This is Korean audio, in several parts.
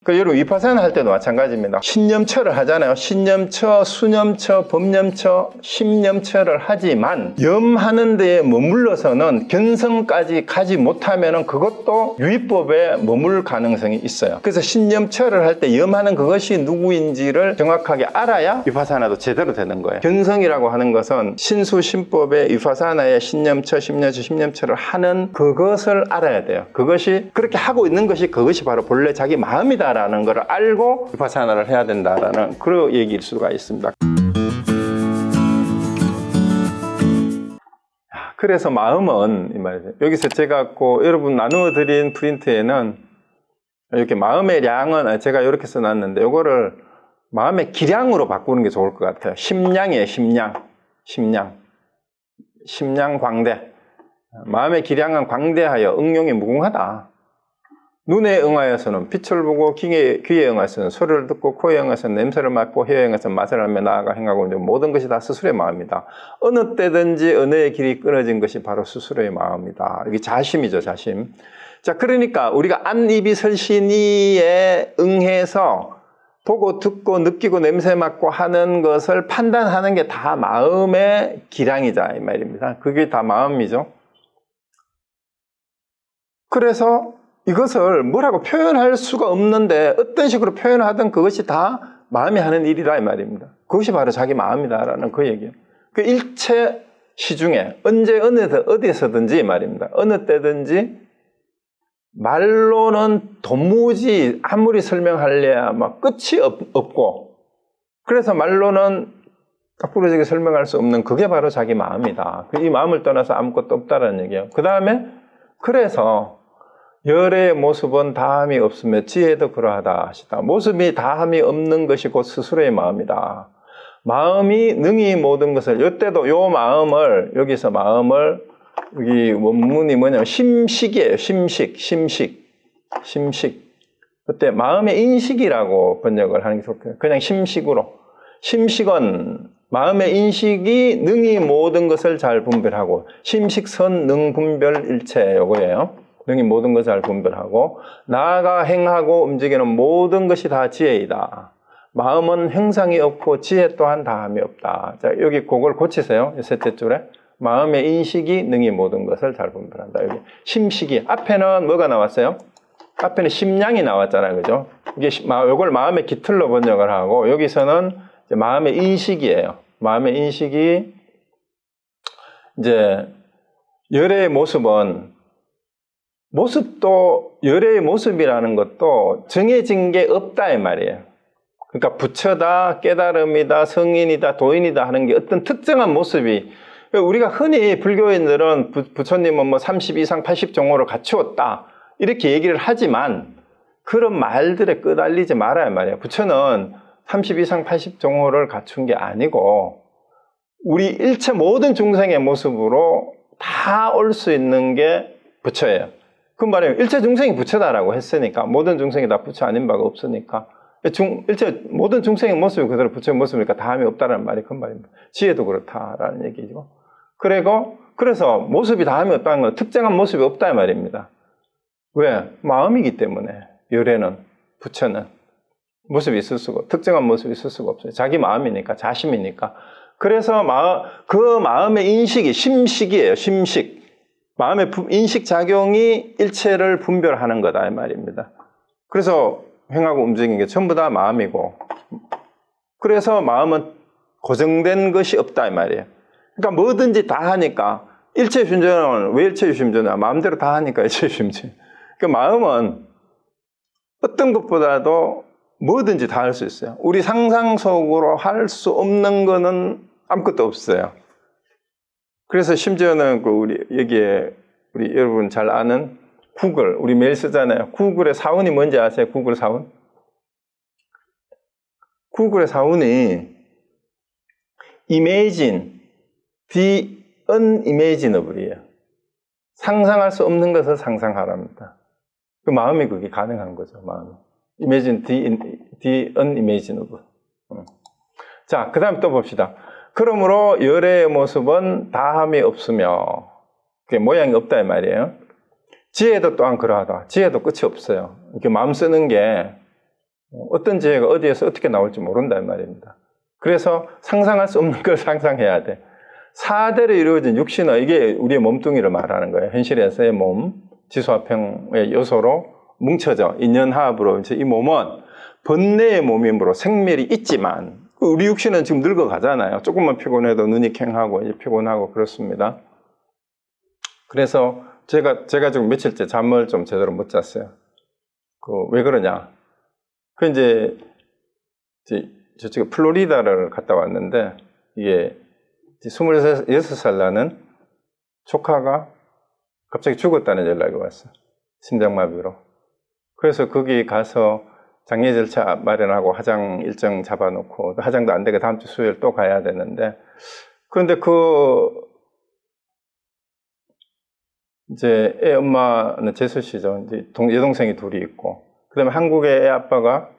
그 여러분 위파사나 할 때도 마찬가지입니다. 신념처를 하잖아요. 신념처, 수념처, 법념처, 심념처를 하지만 염하는 데에 머물러서는 견성까지 가지 못하면은 그것도 유의법에 머물 가능성이 있어요. 그래서 신념처를 할 때 염하는 그것이 누구인지를 정확하게 알아야 위파사나도 제대로 되는 거예요. 견성이라고 하는 것은 신수신법의 위파사나의 신념처, 심념처, 심념처를 하는 그것을 알아야 돼요. 그것이 그렇게 하고 있는 것이 그것이 바로 본래 자기 마음이다 라는 것을 알고 위파사나를 해야 된다라는 그런 얘기일 수가 있습니다. 그래서 마음은 이 말이죠. 여기서 제가 여러분 나누어 드린 프린트에는 이렇게 마음의 량은 제가 이렇게 써놨는데 이거를 마음의 기량으로 바꾸는 게 좋을 것 같아요. 심량이에요. 심량 광대. 마음의 기량은 광대하여 응용이 무궁하다. 눈에 응하여서는 빛을 보고 귀에 응하여서는 소리를 듣고 코에 응하여서는 냄새를 맡고 혀에 응하여서는 맛을 알며 나아가 행하고 모든 것이 다 스스로의 마음이다. 어느 때든지 언어의 길이 끊어진 것이 바로 스스로의 마음이다. 이게 자심이죠, 자심. 자, 그러니까 우리가 안입이 설신이에 응해서 보고 듣고 느끼고 냄새 맡고 하는 것을 판단하는 게 다 마음의 기량이다 이 말입니다. 그게 다 마음이죠. 그래서 이것을 뭐라고 표현할 수가 없는데 어떤 식으로 표현을 하든 그것이 다 마음이 하는 일이다 이 말입니다. 그것이 바로 자기 마음이다라는 그 얘기예요. 그 일체 시중에 언제 어디서든지 이 말입니다. 어느 때든지 말로는 도무지 아무리 설명하려야 막 끝이 없고 그래서 말로는 까꾸러지게 설명할 수 없는 그게 바로 자기 마음이다. 이 마음을 떠나서 아무것도 없다라는 얘기예요. 그 다음에 그래서 열의 모습은 다함이 없으며 지혜도 그러하다 하시다. 모습이 다함이 없는 것이 곧 스스로의 마음이다. 마음이 능히 모든 것을 이때도 요 마음을 여기서 마음을 여기 원문이 뭐냐면 심식이에요. 심식. 그때 마음의 인식이라고 번역을 하는 게 좋겠어요. 그냥 심식으로. 심식은 마음의 인식이 능히 모든 것을 잘 분별하고 심식선 능분별 일체 요거예요. 능히 모든 것을 잘 분별하고 나아가 행하고 움직이는 모든 것이 다 지혜이다. 마음은 형상이 없고 지혜 또한 다함이 없다. 자, 여기 그걸 고치세요. 셋째 줄에 마음의 인식이 능히 모든 것을 잘 분별한다. 여기 심식이 앞에는 뭐가 나왔어요? 앞에는 심량이 나왔잖아요, 그죠? 이게 이걸 마음의 깃틀로 번역을 하고 여기서는 이제 마음의 인식이에요. 마음의 인식이 이제 열의 모습도 열의 모습이라는 것도 정해진 게 없다 이 말이에요. 그러니까 부처다, 깨달음이다, 성인이다, 도인이다 하는 게 어떤 특정한 모습이 우리가 흔히 불교인들은 부처님은 뭐 30 이상 80 종호를 갖추었다 이렇게 얘기를 하지만 그런 말들에 끄달리지 말아야 말이에요. 부처는 30 이상 80 종호를 갖춘 게 아니고 우리 일체 모든 중생의 모습으로 다 올 수 있는 게 부처예요. 그 말이에요. 일체 중생이 부처다라고 했으니까 모든 중생이 다 부처 아닌 바가 없으니까 일체 모든 중생의 모습이 그대로 부처의 모습이니까 다함이 없다라는 말이 큰 말입니다. 지혜도 그렇다라는 얘기죠. 그래서 모습이 다함이 없다는 건 특정한 모습이 없다 말입니다. 왜? 마음이기 때문에 열애는 부처는 모습이 있을 수가 특정한 모습이 있을 수가 없어요. 자기 마음이니까 자심이니까. 그래서 그 마음의 인식이 심식이에요. 심식. 마음의 인식작용이 일체를 분별하는 거다 이 말입니다. 그래서 행하고 움직이는 게 전부 다 마음이고 그래서 마음은 고정된 것이 없다 이 말이에요. 그러니까 뭐든지 다 하니까 일체심전은 왜 일체심전이야? 마음대로 다 하니까 일체심전. 그러니까 마음은 어떤 것보다도 뭐든지 다 할 수 있어요. 우리 상상 속으로 할 수 없는 거는 아무것도 없어요. 그래서 심지어는 여기에 우리 여러분 잘 아는 구글, 우리 매일 쓰잖아요. 구글의 사원이 뭔지 아세요? 구글 사원? 구글의 사원이 Imagine the unimaginable이에요. 상상할 수 없는 것을 상상하랍니다. 그 마음이 그게 가능한 거죠. 마음이. Imagine the unimaginable. 자, 그 다음 또 봅시다. 그러므로 열애의 모습은 다함이 없으며 그게 모양이 없다 이 말이에요. 지혜도 또한 그러하다. 지혜도 끝이 없어요. 이렇게 마음 쓰는 게 어떤 지혜가 어디에서 어떻게 나올지 모른단 말입니다. 그래서 상상할 수 없는 걸 상상해야 돼. 4대로 이루어진 육신의, 이게 우리의 몸뚱이를 말하는 거예요. 현실에서의 몸, 지수화평의 요소로 뭉쳐져 인연화합으로 이제 이 몸은 번뇌의 몸이므로 생멸이 있지만, 우리 육신은 지금 늙어가잖아요. 조금만 피곤해도 눈이 캥하고 이제 피곤하고 그렇습니다. 그래서 제가 지금 며칠째 잠을 좀 제대로 못 잤어요. 왜 그러냐? 이제 저쪽에 플로리다를 갔다 왔는데, 이게 26살 나는 조카가 갑자기 죽었다는 연락이 왔어요. 심장마비로. 그래서 거기 가서 장례 절차 마련하고 화장 일정 잡아놓고, 화장도 안 되게 다음 주 수요일 또 가야 되는데, 그런데 이제 애 엄마는 재수 씨죠. 이제 여동생이 둘이 있고, 그 다음에 한국의 애 아빠가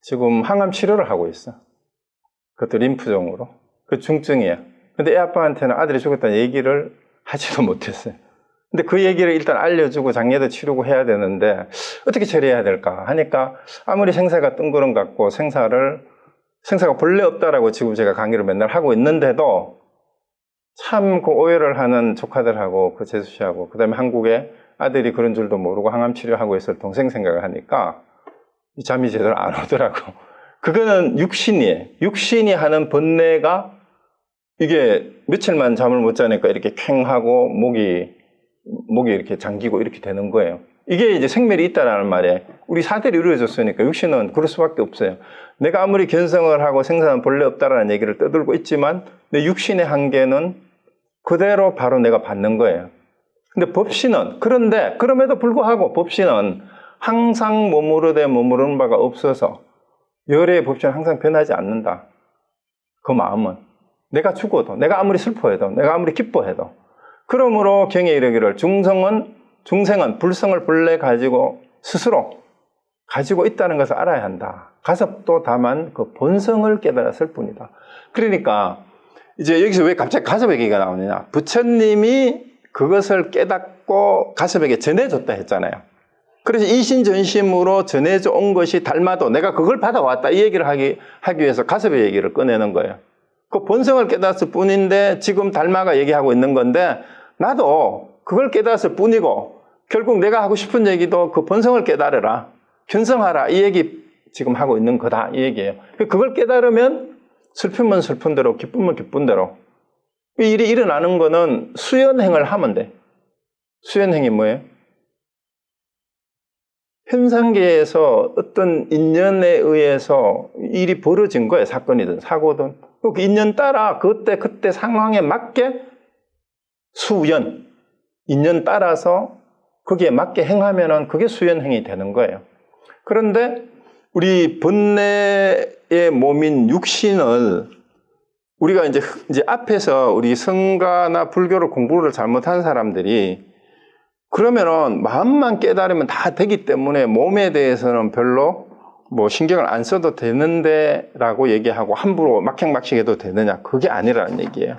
지금 항암 치료를 하고 있어. 그것도 림프종으로. 그 중증이야. 근데 애 아빠한테는 아들이 죽었다는 얘기를 하지도 못했어요. 근데 그 얘기를 일단 알려주고 장례도 치르고 해야 되는데 어떻게 처리해야 될까 하니까 아무리 생사가 뜬구름 같고 생사가 본래 없다라고 지금 제가 강의를 맨날 하고 있는데도 참 그 오해를 하는 조카들하고 그 재수 씨하고 그다음에 한국에 아들이 그런 줄도 모르고 항암 치료하고 있을 동생 생각을 하니까 잠이 제대로 안 오더라고. 그거는 육신이에요. 육신이 하는 번뇌가 이게 며칠만 잠을 못 자니까 이렇게 캥하고 목이 이렇게 잠기고 이렇게 되는 거예요. 이게 이제 생멸이 있다라는 말이에요. 우리 4대로 이루어졌으니까 육신은 그럴 수밖에 없어요. 내가 아무리 견성을 하고 생사는 본래 없다라는 얘기를 떠들고 있지만 내 육신의 한계는 그대로 바로 내가 받는 거예요. 근데 법신은 그럼에도 불구하고 법신은 항상 머무르는 바가 없어서 열의 법신은 항상 변하지 않는다. 그 마음은 내가 죽어도, 내가 아무리 슬퍼해도, 내가 아무리 기뻐해도. 그러므로 경에 이르기를 중생은 불성을 본래 스스로 가지고 있다는 것을 알아야 한다. 가서 또 다만 그 본성을 깨달았을 뿐이다. 그러니까 이제 여기서 왜 갑자기 가섭 얘기가 나오느냐. 부처님이 그것을 깨닫고 가섭에게 전해줬다 했잖아요. 그래서 이신전심으로 전해져 온 것이 달마도 내가 그걸 받아왔다 이 얘기를 하기 위해서 가섭의 얘기를 꺼내는 거예요. 그 본성을 깨닫을 뿐인데 지금 달마가 얘기하고 있는 건데 나도 그걸 깨닫을 뿐이고 결국 내가 하고 싶은 얘기도 그 본성을 깨달으라, 견성하라 이 얘기 지금 하고 있는 거다 이 얘기예요. 그걸 깨달으면 슬프면 슬픈 대로 기쁘면 기쁜 대로 이 일이 일어나는 거는 수연행을 하면 돼. 수연행이 뭐예요? 현상계에서 어떤 인연에 의해서 일이 벌어진 거예요. 사건이든 사고든. 그 인연 따라 그때 상황에 맞게 수연, 인연 따라서 거기에 맞게 행하면은 그게 수연행이 되는 거예요. 그런데 우리 번뇌의 몸인 육신을 우리가 이제 앞에서 우리 성가나 불교를 공부를 잘못한 사람들이 그러면은 마음만 깨달으면 다 되기 때문에 몸에 대해서는 별로 신경을 안 써도 되는데 라고 얘기하고 함부로 막행막식해도 되느냐. 그게 아니라는 얘기예요.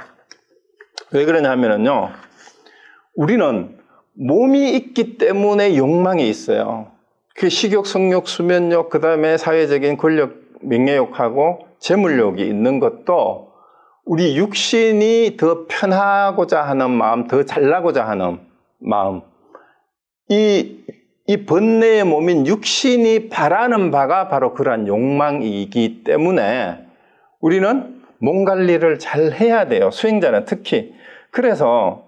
왜 그러냐 하면은요, 우리는 몸이 있기 때문에 욕망이 있어요. 그 식욕, 성욕, 수면욕, 그 다음에 사회적인 권력, 명예욕하고 재물욕이 있는 것도 우리 육신이 더 편하고자 하는 마음, 더 잘나고자 하는 마음, 이 번뇌의 몸인 육신이 바라는 바가 바로 그러한 욕망이기 때문에 우리는 몸 관리를 잘 해야 돼요. 수행자는 특히. 그래서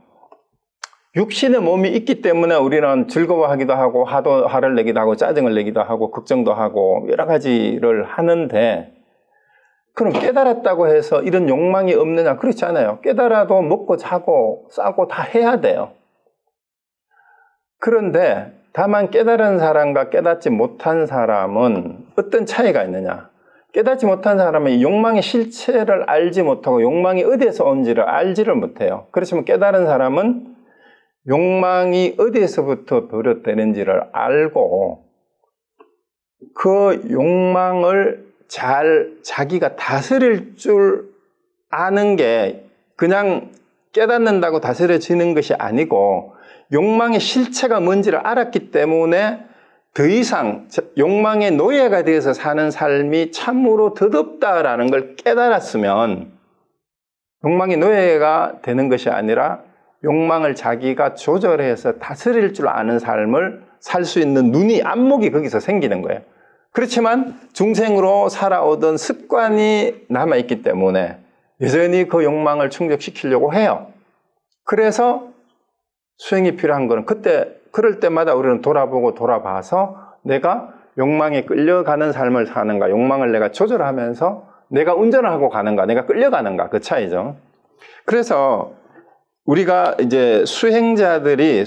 육신의 몸이 있기 때문에 우리는 즐거워하기도 하고 화를 내기도 하고 짜증을 내기도 하고 걱정도 하고 여러 가지를 하는데 그럼 깨달았다고 해서 이런 욕망이 없느냐? 그렇지 않아요. 깨달아도 먹고 자고 싸고 다 해야 돼요. 그런데 다만 깨달은 사람과 깨닫지 못한 사람은 어떤 차이가 있느냐? 깨닫지 못한 사람은 욕망의 실체를 알지 못하고 욕망이 어디에서 온지를 알지를 못해요. 그렇지만 깨달은 사람은 욕망이 어디에서부터 비롯되는지를 알고 그 욕망을 잘 자기가 다스릴 줄 아는 게 그냥 깨닫는다고 다스려지는 것이 아니고 욕망의 실체가 뭔지를 알았기 때문에 더 이상 욕망의 노예가 되어서 사는 삶이 참으로 덧없다라는 걸 깨달았으면 욕망의 노예가 되는 것이 아니라 욕망을 자기가 조절해서 다스릴 줄 아는 삶을 살 수 있는 눈이, 안목이 거기서 생기는 거예요. 그렇지만 중생으로 살아오던 습관이 남아있기 때문에 여전히 그 욕망을 충족시키려고 해요. 그래서 수행이 필요한 거는 그럴 때마다 우리는 돌아보고 돌아봐서 내가 욕망에 끌려가는 삶을 사는가, 욕망을 내가 조절하면서 내가 운전을 하고 가는가, 내가 끌려가는가, 그 차이죠. 그래서 우리가 이제 수행자들이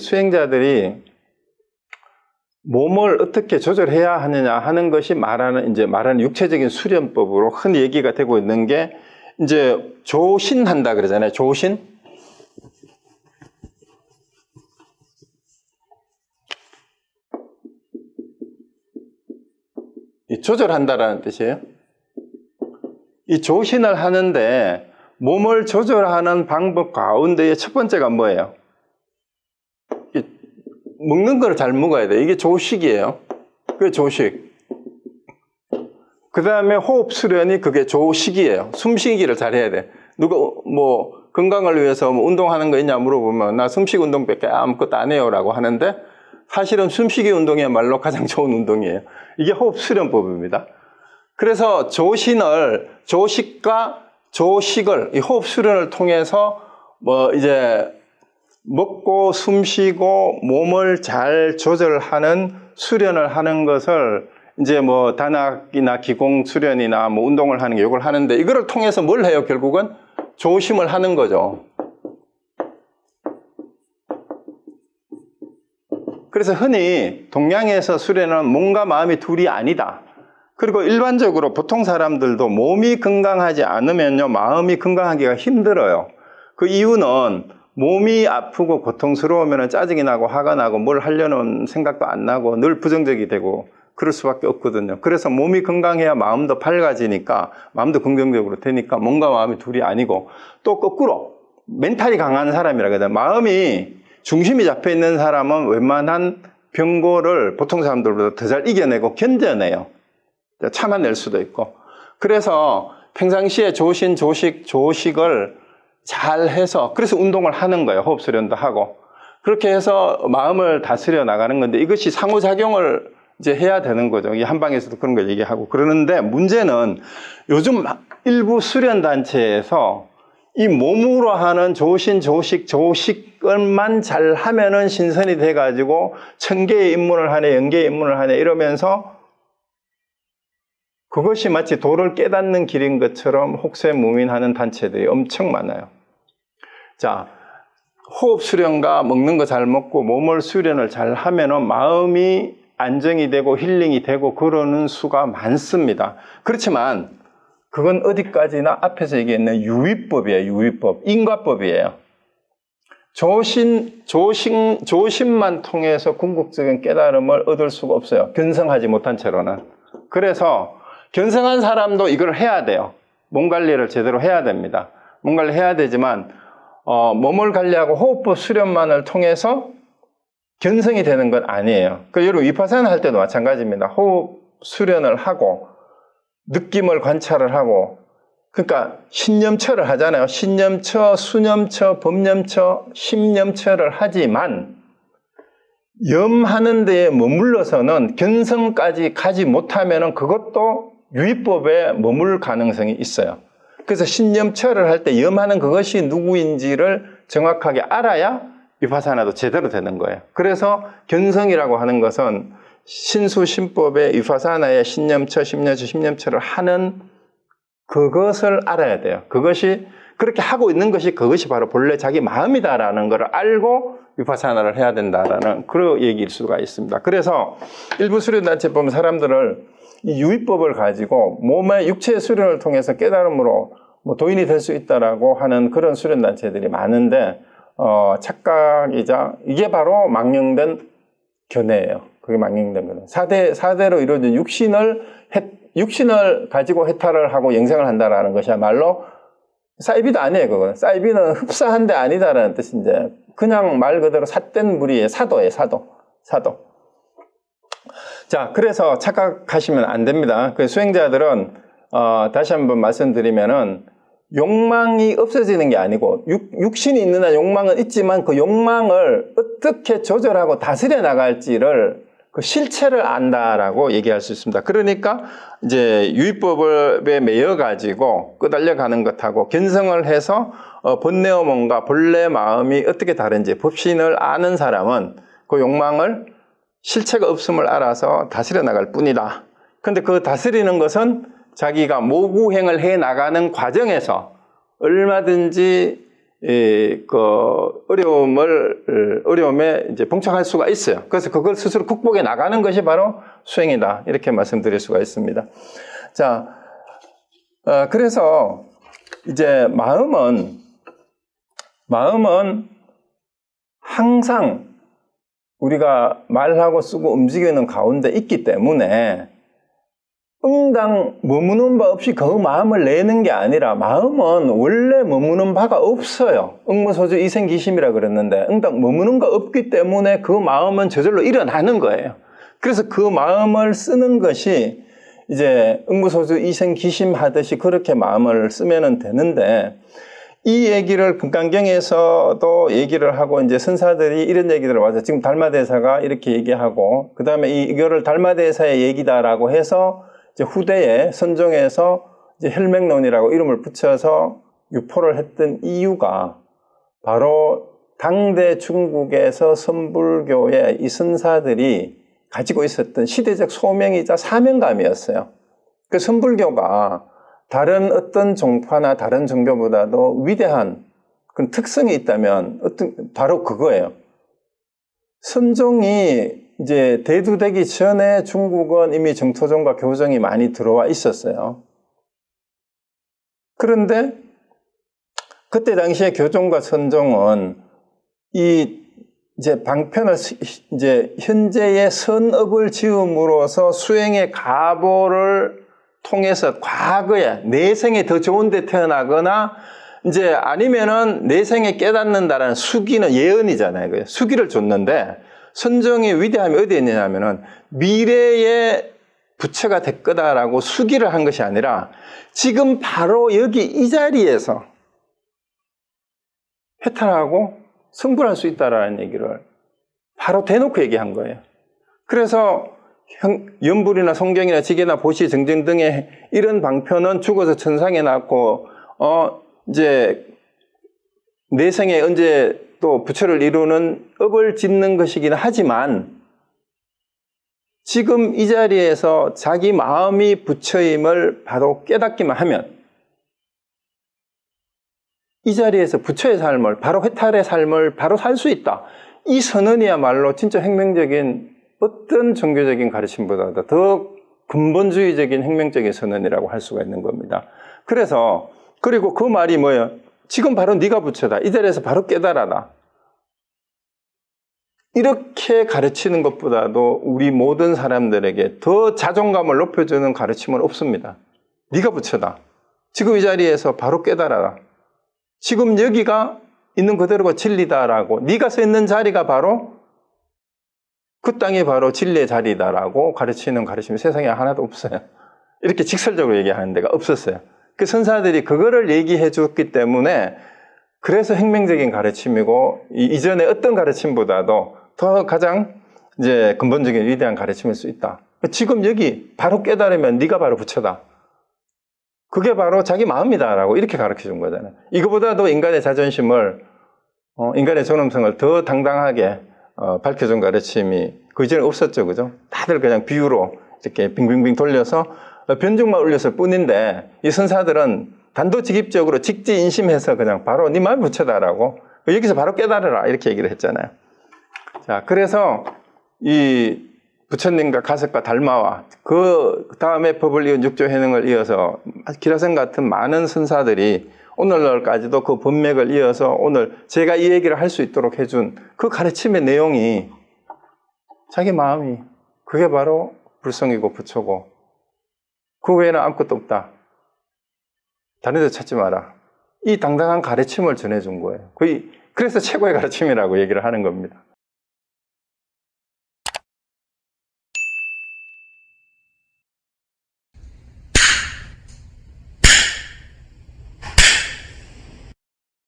몸을 어떻게 조절해야 하느냐 하는 것이 말하는 육체적인 수련법으로 흔히 얘기가 되고 있는 게 이제 조신한다 그러잖아요. 조신. 이 조절한다라는 뜻이에요. 이 조신을 하는데 몸을 조절하는 방법 가운데의 첫 번째가 뭐예요? 먹는 걸 잘 먹어야 돼. 이게 조식이에요. 그게 조식. 그 다음에 호흡 수련이 그게 조식이에요. 숨쉬기를 잘 해야 돼. 누가 건강을 위해서 운동하는 거 있냐 물어보면 나 숨쉬기 운동밖에 아무것도 안 해요 라고 하는데 사실은 숨쉬기 운동이야말로 가장 좋은 운동이에요. 이게 호흡 수련법입니다. 그래서 조식과 조식을, 이 호흡 수련을 통해서 이제 먹고 숨쉬고 몸을 잘 조절하는 수련을 하는 것을 이제 단학이나 기공 수련이나 운동을 하는 게 이걸 하는데 이거를 통해서 뭘 해요? 결국은 조심을 하는 거죠. 그래서 흔히 동양에서 수련은 몸과 마음이 둘이 아니다. 그리고 일반적으로 보통 사람들도 몸이 건강하지 않으면요, 마음이 건강하기가 힘들어요. 그 이유는 몸이 아프고 고통스러우면 짜증이 나고 화가 나고 뭘 하려는 생각도 안 나고 늘 부정적이 되고 그럴 수밖에 없거든요. 그래서 몸이 건강해야 마음도 밝아지니까 마음도 긍정적으로 되니까 몸과 마음이 둘이 아니고 또 거꾸로 멘탈이 강한 사람이라 그래요. 마음이 중심이 잡혀 있는 사람은 웬만한 병고를 보통 사람들보다 더 잘 이겨내고 견뎌내요. 참아낼 수도 있고. 그래서 평상시에 조식을 잘 해서 그래서 운동을 하는 거예요. 호흡 수련도 하고. 그렇게 해서 마음을 다스려 나가는 건데 이것이 상호작용을 이제 해야 되는 거죠. 이 한방에서도 그런 걸 얘기하고. 그러는데 문제는 요즘 일부 수련단체에서 이 몸으로 하는 조식을만 잘 하면은 신선이 돼가지고 1000개의 입문을 하네, 0개의 입문을 하네 이러면서 그것이 마치 도를 깨닫는 길인 것처럼 혹세무민하는 단체들이 엄청 많아요. 자, 호흡 수련과 먹는 거 잘 먹고 몸을 수련을 잘 하면은 마음이 안정이 되고 힐링이 되고 그러는 수가 많습니다. 그렇지만 그건 어디까지나 앞에서 얘기했는 유의법이에요. 유의법. 인과법이에요. 조심만 통해서 궁극적인 깨달음을 얻을 수가 없어요. 견성하지 못한 채로는. 그래서 견성한 사람도 이걸 해야 돼요. 몸 관리를 제대로 해야 됩니다. 몸 관리 해야 되지만 몸을 관리하고 호흡법 수련만을 통해서 견성이 되는 건 아니에요. 여러분 위파사나 할 때도 마찬가지입니다. 호흡 수련을 하고 느낌을 관찰을 하고 그러니까 신념처를 하잖아요. 신념처, 수념처, 법념처, 심념처를 하지만 염하는 데에 머물러서는 견성까지 가지 못하면 그것도 유의법에 머물 가능성이 있어요. 그래서 신념처를 할 때 염하는 그것이 누구인지를 정확하게 알아야 위파사나도 제대로 되는 거예요. 그래서 견성이라고 하는 것은 신수신법의 위파사나의 신념처, 심념처를 하는 그것을 알아야 돼요. 그것이 그렇게 하고 있는 것이 그것이 바로 본래 자기 마음이다라는 걸 알고 위파사나를 해야 된다라는 그런 얘기일 수가 있습니다. 그래서 일부 수련단체 보면 사람들을 이 유의법을 가지고 몸의 육체의 수련을 통해서 깨달음으로 도인이 될 수 있다라고 하는 그런 수련단체들이 많은데 착각이자 이게 바로 망령된 견해예요. 그게 망령된 견해. 4대로 이루어진 육신을 가지고 해탈을 하고 영생을 한다라는 것이야말로 사이비도 아니에요. 그거는 사이비는 흡사한데 아니다라는 뜻인데 그냥 말 그대로 삿된 무리의 사도예요. 사도. 자, 그래서 착각하시면 안 됩니다. 그 수행자들은 다시 한번 말씀드리면은 욕망이 없어지는 게 아니고 육신이 있는 한 욕망은 있지만 그 욕망을 어떻게 조절하고 다스려 나갈지를 그 실체를 안다라고 얘기할 수 있습니다. 그러니까 이제 유의법에 매여 가지고 끄달려 가는 것하고 견성을 해서 본내의 몸과 본래 마음이 어떻게 다른지 법신을 아는 사람은 그 욕망을 실체가 없음을 알아서 다스려 나갈 뿐이다. 근데 그 다스리는 것은 자기가 모구행을 해 나가는 과정에서 얼마든지 어려움에 이제 봉착할 수가 있어요. 그래서 그걸 스스로 극복해 나가는 것이 바로 수행이다. 이렇게 말씀드릴 수가 있습니다. 자, 그래서 이제 마음은 항상 우리가 말하고 쓰고 움직이는 가운데 있기 때문에 응당 머무는 바 없이 그 마음을 내는 게 아니라 마음은 원래 머무는 바가 없어요. 응무소주 이생기심이라 그랬는데 응당 머무는 거 없기 때문에 그 마음은 저절로 일어나는 거예요. 그래서 그 마음을 쓰는 것이 이제 응무소주 이생기심 하듯이 그렇게 마음을 쓰면 되는데 이 얘기를 금강경에서도 얘기를 하고 이제 선사들이 이런 얘기들을 와서 지금 달마대사가 이렇게 얘기하고 그 다음에 이거를 달마대사의 얘기다라고 해서 이제 후대에 선종에서 이제 혈맹론이라고 이름을 붙여서 유포를 했던 이유가 바로 당대 중국에서 선불교의 이 선사들이 가지고 있었던 시대적 소명이자 사명감이었어요. 그 선불교가 다른 어떤 종파나 다른 종교보다도 위대한 그런 특성이 있다면 바로 그거예요. 선종이 이제 대두되기 전에 중국은 이미 정토종과 교정이 많이 들어와 있었어요. 그런데 그때 당시에 교종과 선종은 이제 방편을 이제 현재의 선업을 지음으로써 수행의 가보를 통해서 과거에 내생에 더 좋은 데 태어나거나 이제 아니면은 내생에 깨닫는다라는 수기는 예언이잖아요. 수기를 줬는데 선종의 위대함이 어디에 있느냐면은 미래의 부처가 될 거다라고 수기를 한 것이 아니라 지금 바로 여기 이 자리에서 해탈하고 성불할 수 있다라는 얘기를 바로 대놓고 얘기한 거예요. 그래서 연불이나 송경이나 지계나 보시 정정 등의 이런 방편은 죽어서 천상에 낳고 이제 내생에 언제 또 부처를 이루는 업을 짓는 것이긴 하지만 지금 이 자리에서 자기 마음이 부처임을 바로 깨닫기만 하면 이 자리에서 부처의 삶을 바로 해탈의 삶을 바로 살 수 있다. 이 선언이야말로 진짜 혁명적인 어떤 종교적인 가르침보다도 더 근본주의적인 혁명적인 선언이라고 할 수가 있는 겁니다. 그리고 그 말이 뭐예요? 지금 바로 네가 부처다. 이 자리에서 바로 깨달아라. 이렇게 가르치는 것보다도 우리 모든 사람들에게 더 자존감을 높여주는 가르침은 없습니다. 네가 부처다. 지금 이 자리에서 바로 깨달아라. 지금 여기가 있는 그대로가 진리다라고 네가 서 있는 자리가 바로 그 땅이 바로 진리의 자리다라고 가르치는 가르침이 세상에 하나도 없어요. 이렇게 직설적으로 얘기하는 데가 없었어요. 그 선사들이 그거를 얘기해 줬기 때문에 그래서 혁명적인 가르침이고 이전에 어떤 가르침보다도 더 가장 이제 근본적인 위대한 가르침일 수 있다. 지금 여기 바로 깨달으면 네가 바로 부처다. 그게 바로 자기 마음이다라고 이렇게 가르쳐 준 거잖아요. 이거보다도 인간의 자존심을 인간의 존엄성을 더 당당하게 밝혀준 가르침이 그 이전에 없었죠. 그죠? 다들 그냥 비유로 이렇게 빙빙빙 돌려서 변증만 올렸을 뿐인데 이 선사들은 단도직입적으로 직지인심해서 그냥 바로 네 마음이 부처다라고 여기서 바로 깨달으라 이렇게 얘기를 했잖아요. 자, 그래서 이 부처님과 가석과 달마와 그 다음에 법을 이은 육조 해능을 이어서 기라성 같은 많은 선사들이 오늘날까지도 그 법맥을 이어서 오늘 제가 이 얘기를 할 수 있도록 해준 그 가르침의 내용이 자기 마음이 그게 바로 불성이고 부처고 그 외에는 아무것도 없다. 다른 데 찾지 마라. 이 당당한 가르침을 전해준 거예요. 그래서 최고의 가르침이라고 얘기를 하는 겁니다.